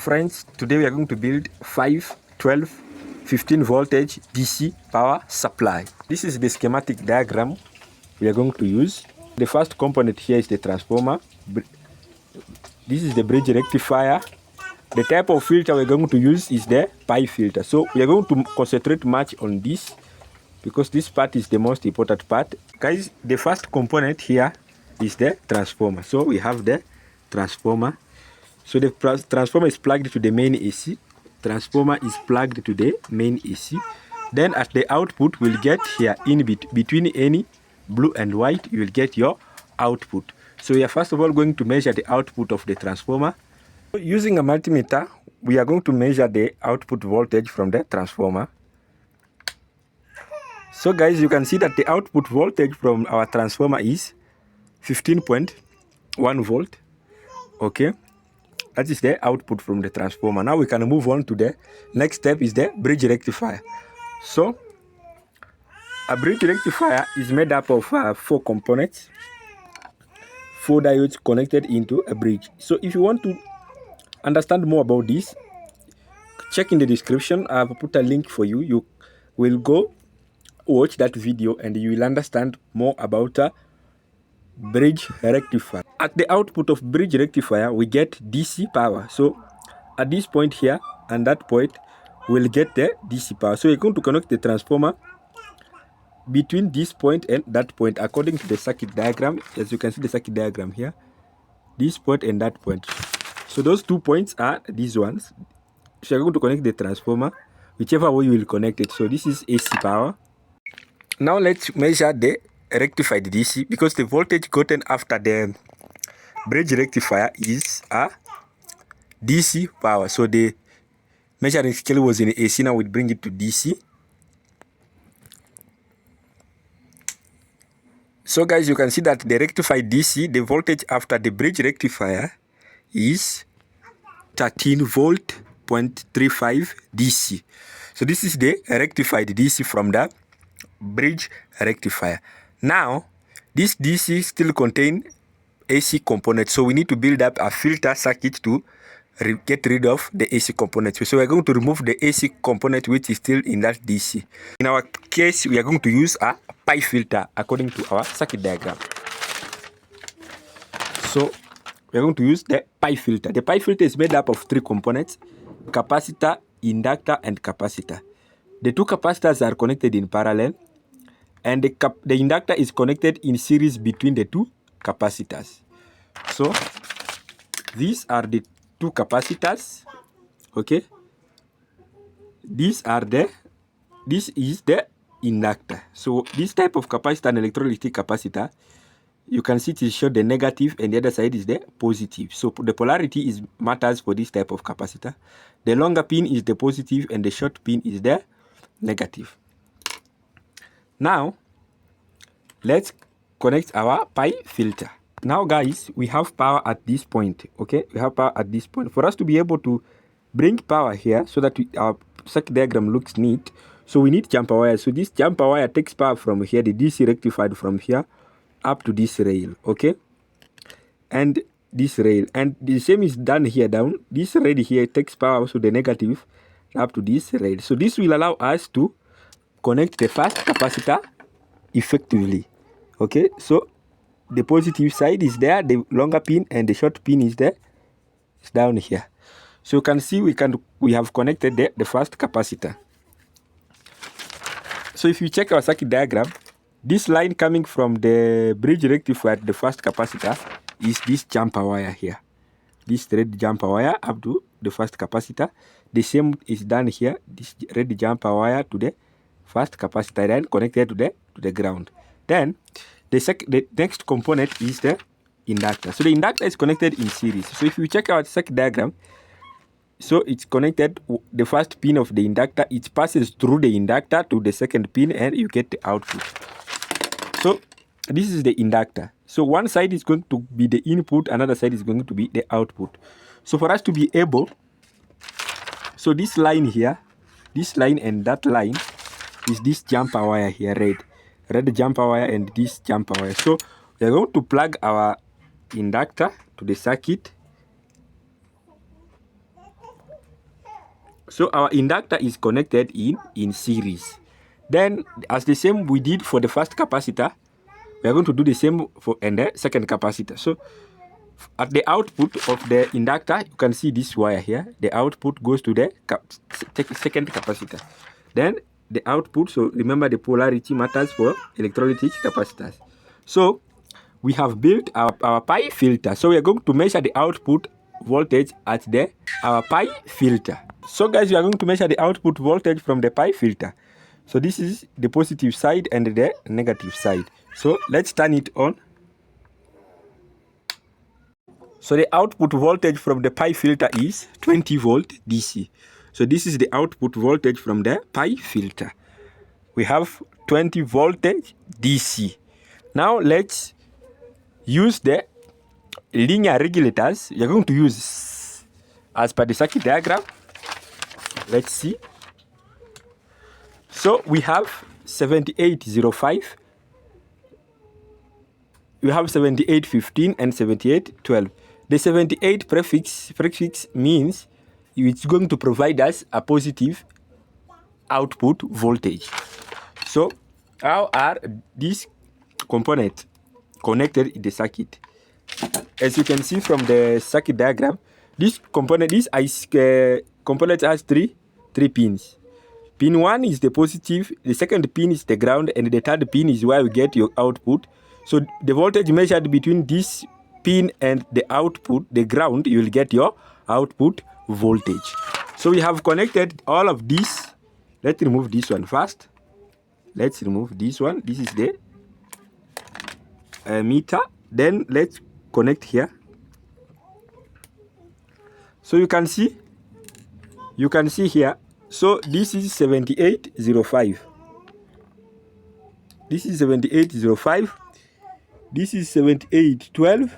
friends, today we are going to build 5, 12, 15 voltage DC power supply. This is the schematic diagram we are going to use. The first component here is the transformer. This is the bridge rectifier. The type of filter we're going to use is the pi filter. So we are going to concentrate much on this because this part is the most important part. Guys, the first component here is the transformer. So we have the transformer. So the transformer is plugged to the main AC. Transformer is plugged to the main AC. Then at the output, we'll get here in between any blue and white, you will get your output. So we are first of all going to measure the output of the transformer. Using a multimeter, we are going to measure the output voltage from the transformer. So guys, you can see that the output voltage from our transformer is 15.1 volt. Okay. That is the output from the transformer. Now we can move on to the next step is the bridge rectifier. So a bridge rectifier is made up of 4 components, 4 diodes connected into a bridge. So if you want to understand more about this, check in the description. I have put a link for you. You will go watch that video and you will understand more about bridge rectifier. At the output of bridge rectifier, we get DC power. So at this point here and that point, we'll get the DC power. So we're going to connect the transformer between this point and that point according to the circuit diagram. As you can see the circuit diagram here, this point and that point. So those 2 points are these ones. So you're going to connect the transformer whichever way you will connect it. So this is AC power. Now let's measure the rectified DC because the voltage gotten after the bridge rectifier is a DC power. So the measuring scale was in AC, now we'll bring it to DC. So guys, you can see that the rectified DC, the voltage after the bridge rectifier is 13 volt 0.35 DC. So this is the rectified DC from the bridge rectifier. Now this DC still contain AC components, so we need to build up a filter circuit to get rid of the AC components. So we're going to remove the AC component which is still in that DC. In our case, we are going to use a pi filter according to our circuit diagram. So we're going to use the pi filter. The pi filter is made up of 3 components: capacitor, inductor, and capacitor. The 2 capacitors are connected in parallel, and the inductor is connected in series between the 2 capacitors. So these are the 2 capacitors. Okay, this is the inductor. So this type of capacitor, an electrolytic capacitor, you can see it show the negative and the other side is the positive. So the polarity is matters for this type of capacitor. The longer pin is the positive and the short pin is the negative. Now let's connect our pi filter. Now guys, we have power at this point. Okay, we have power at this point. For us to be able to bring power here so that our circuit diagram looks neat, so we need jumper wire. So this jumper wire takes power from here, the DC rectified from here up to this rail. Okay, and this rail, and the same is done here down. This rail here takes power, so the negative up to this rail. So this will allow us to connect the first capacitor effectively. Okay, so the positive side is there, the longer pin, and the short pin is there, it's down here. So you can see we have connected the first capacitor. So if you check our circuit diagram, this line coming from the bridge rectifier, the first capacitor, is this jumper wire here. This red jumper wire up to the first capacitor. The same is done here. This red jumper wire to the first capacitor, then connected to the ground. Then the next component is the inductor. So the inductor is connected in series. So if you check out circuit diagram, so it's connected, the first pin of the inductor, it passes through the inductor to the second pin and you get the output. So this is the inductor. So one side is going to be the input, another side is going to be the output. So for us to be able, so this line here, this line and that line is this jumper wire here, red jumper wire and this jumper wire. So we're going to plug our inductor to the circuit So our inductor is connected in series. Then, as the same we did for the first capacitor, we are going to do the same for the second capacitor. So at the output of the inductor, you can see this wire here. The output goes to the second capacitor. Then the output, so remember the polarity matters for electrolytic capacitors. So we have built our pi filter. So we are going to measure the output voltage at our pi filter. So guys, we are going to measure the output voltage from the pi filter. So this is the positive side and the negative side. So let's turn it on. So the output voltage from the pi filter is 20 volt DC. So this is the output voltage from the pi filter. We have 20 voltage DC. Now let's use the linear regulators. You're going to use as per the circuit diagram. Let's see. So we have 7805. We have 7815 and 7812. The 78 prefix means it's going to provide us a positive output voltage. So how are these components connected in the circuit? As you can see from the circuit diagram, this component has three pins. Pin 1 is the positive, the second pin is the ground, and the third pin is where we get your output. So the voltage measured between this pin and the output, the ground, you will get your output voltage. So we have connected all of these. Let's remove this one first. Let's remove this one. This is the meter. Then let's connect here. So you can see here. So this is 7805. This is 7805. This is 7812.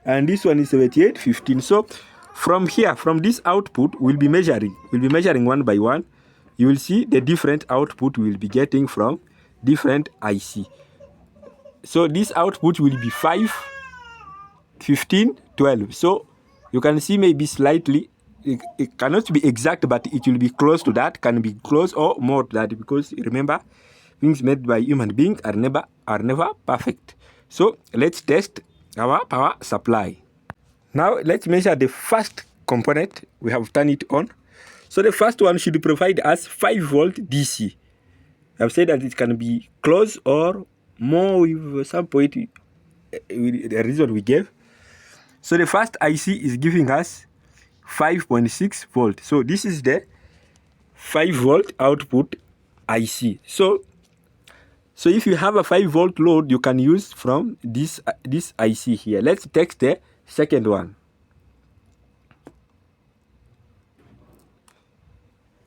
And this one is 7815. So from here, from this output, we'll be measuring one by one. You will see the different output we'll be getting from different IC. So this output will be 5, 15, 12. So you can see maybe slightly, it cannot be exact, but it will be close to that, can be close or more to that, because remember, things made by human beings are never perfect. So let's test our power supply. Now let's measure the first component. We have turned it on. So the first one should provide us 5 volt DC. I've said that it can be close or more with some point, the reason we gave. So the first IC is giving us 5.6 volt. So this is the 5 volt output IC. So if you have a 5 volt load, you can use from this IC here. Let's take the second one.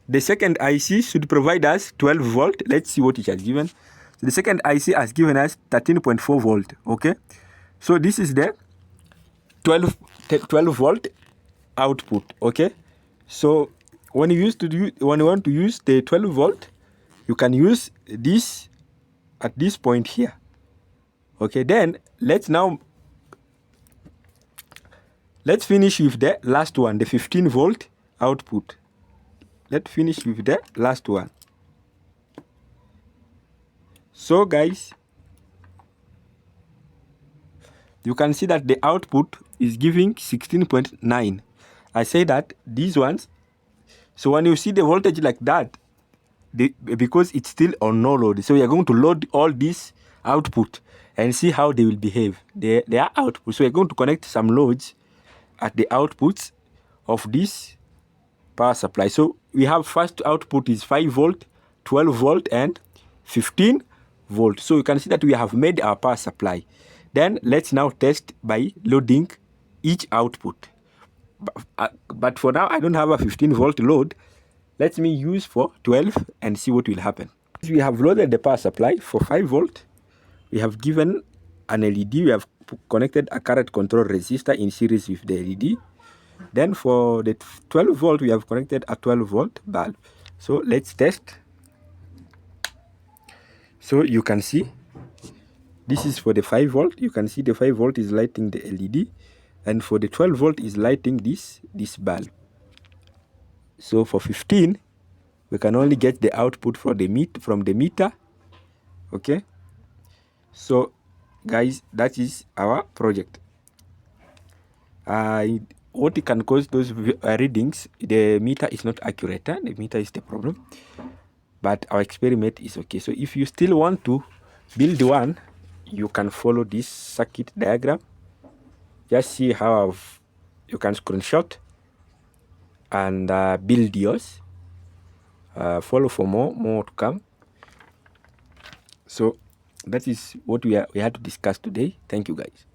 The second IC should provide us 12 volt. Let's see what it has given. So the second IC has given us 13.4 volt. Okay. So this is the 12 volt output. Okay. So when you want to use the 12 volt, you can use this at this point here. Okay. Then let's finish with the last one, the 15 volt output. Let's finish with the last one. So guys, you can see that the output is giving 16.9. I say that these ones, so when you see the voltage like that, because it's still on no load, so we are going to load all this output and see how they will behave. They are output. So we're going to connect some loads at the outputs of this power supply. So we have first output is 5 volt, 12 volt, and 15 volt. So you can see that we have made our power supply. Then let's now test by loading each output. But for now, I don't have a 15 volt load. Let me use for 12 and see what will happen. We have loaded the power supply for 5 volt. We have given an LED. We have connected a current control resistor in series with the LED. Then for the 12 volt, we have connected a 12 volt bulb. So let's test. So you can see, this is for the 5 volt. You can see the 5 volt is lighting the LED. And for the 12 volt is lighting this bulb. So for 15, we can only get the output from the meter. Okay. So guys, that is our project. What can cause those readings, the meter is not accurate. The meter is the problem, but our experiment is okay. So if you still want to build one, you can follow this circuit diagram. Just see how you can screenshot and build yours. Follow for more to come. So that is what we had to discuss today. Thank you, guys.